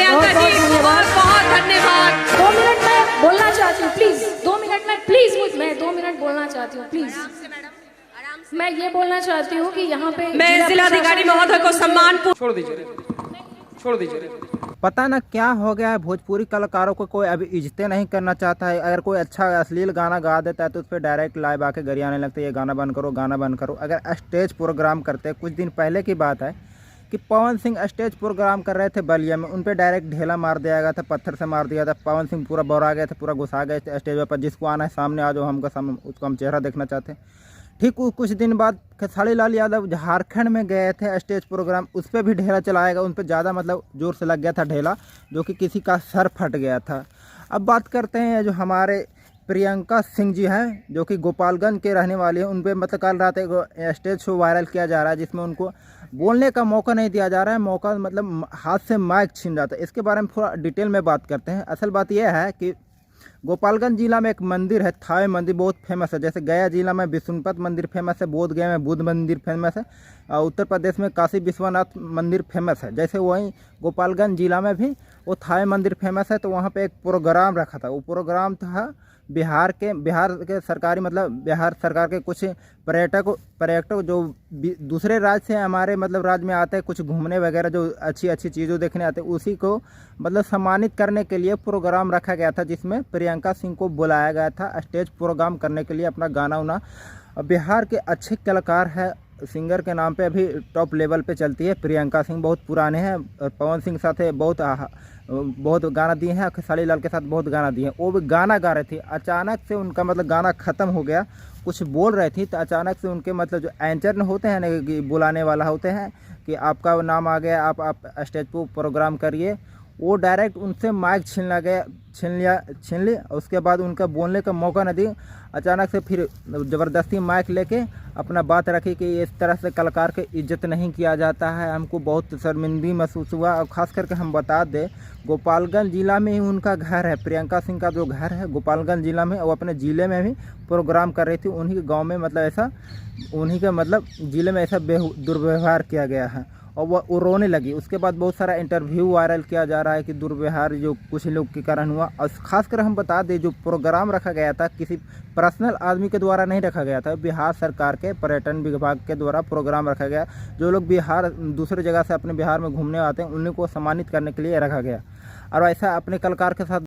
प्रियंका जी, बहुत बहुत धन्यवाद। 2 मिनट में बोलना चाहती हूँ प्लीज, 2 मिनट में प्लीज, मैं 2 मिनट बोलना चाहती हूँ प्लीज। मैं ये बोलना चाहती हूँ कि यहाँ पे मैं जिलाधिकारी महोदय को सम्मान छोड़ दीजिए, छोड़ दीजिए। पता ना क्या हो गया है, भोजपुरी कलाकारों को कोई अभी इज्जतें नहीं करना चाहता है। अगर कोई अच्छा अश्लील गाना गा देता है तो उस पर डायरेक्ट लाइव आके गरियाने लगते हैं, ये गाना बंद करो, गाना बंद करो। अगर स्टेज प्रोग्राम करते हैं, कुछ दिन पहले की बात है कि पवन सिंह स्टेज प्रोग्राम कर रहे थे बलिया में, उन पर डायरेक्ट ढेला मार दिया गया था, पत्थर से मार दिया था। पवन सिंह पूरा बौरा गए थे, पूरा घुसा गए थे स्टेज पर। जिसको आना है सामने आ जाओ, उसको हम चेहरा देखना चाहते हैं। ठीक कुछ दिन बाद खेसारी लाल यादव झारखंड में गए थे स्टेज प्रोग्राम, उस पर भी ढेला चलाएगा। उन पर ज़्यादा मतलब ज़ोर से लग गया था ढेला, जो कि किसी का सर फट गया था। अब बात करते हैं जो हमारे प्रियंका सिंह जी हैं, जो कि गोपालगंज के रहने वाले हैं। उन पर मतलब कल रात एक स्टेज शो वायरल किया जा रहा है, जिसमें उनको बोलने का मौका नहीं दिया जा रहा है। मौका मतलब हाथ से माइक छीन जाता है। इसके बारे में थोड़ा डिटेल में बात करते हैं। असल बात यह है कि गोपालगंज जिला में एक मंदिर है, थावे मंदिर, बहुत फेमस है। जैसे गया जिला में विष्णुपद मंदिर फेमस है, बोध गया में बुद्ध मंदिर फेमस है, और उत्तर प्रदेश में काशी विश्वनाथ मंदिर फेमस है। जैसे वहीं गोपालगंज जिला में भी वो थावे मंदिर फेमस है। तो वहाँ पे एक प्रोग्राम रखा था। वो प्रोग्राम था बिहार के सरकारी मतलब बिहार सरकार के कुछ पर्यटक जो दूसरे राज्य से हमारे मतलब राज्य में आते हैं, कुछ घूमने वगैरह, जो अच्छी अच्छी चीज़ों देखने आते हैं, उसी को मतलब सम्मानित करने के लिए प्रोग्राम रखा गया था, जिसमें प्रियंका सिंह को बुलाया गया था स्टेज प्रोग्राम करने के लिए, अपना गाना उना। बिहार के अच्छे कलाकार है, सिंगर के नाम पे अभी टॉप लेवल पे चलती है प्रियंका सिंह। बहुत पुराने हैं, पवन सिंह के साथ बहुत गाना दिए हैं, खेसारी लाल के साथ बहुत गाना दिए हैं। वो भी गाना गा रहे थे, अचानक से उनका मतलब गाना ख़त्म हो गया। कुछ बोल रहे थी तो अचानक से उनके मतलब जो एंकर होते हैं ना, कि बुलाने वाला होते हैं कि आपका नाम आ गया, आप स्टेज पर प्रोग्राम करिए, वो डायरेक्ट उनसे माइक छीन लिया। उसके बाद उनका बोलने का मौका न दिया। अचानक से फिर ज़बरदस्ती माइक लेके अपना बात रखी कि इस तरह से कलाकार की इज्जत नहीं किया जाता है। हमको बहुत शर्मिंदगी महसूस हुआ। और ख़ास करके हम बता दें, गोपालगंज ज़िला में ही उनका घर है। प्रियंका सिंह का जो घर है गोपालगंज ज़िला में, वो अपने ज़िले में भी प्रोग्राम कर रही थी। उन्हीं के गाँव में मतलब ऐसा, उन्हीं के मतलब ज़िले में ऐसा दुर्व्यवहार किया गया है, और वो रोने लगी। उसके बाद बहुत सारा इंटरव्यू वायरल किया जा रहा है कि दुर्व्यवहार जो कुछ लोग के कारण हुआ। और खासकर हम बता दें, जो प्रोग्राम रखा गया था किसी पर्सनल आदमी के द्वारा नहीं रखा गया था, बिहार सरकार के पर्यटन विभाग के द्वारा प्रोग्राम रखा गया। जो लोग बिहार दूसरे जगह से अपने बिहार में घूमने आते हैं, उन्हीं को सम्मानित करने के लिए रखा गया। और ऐसा अपने कलाकार के साथ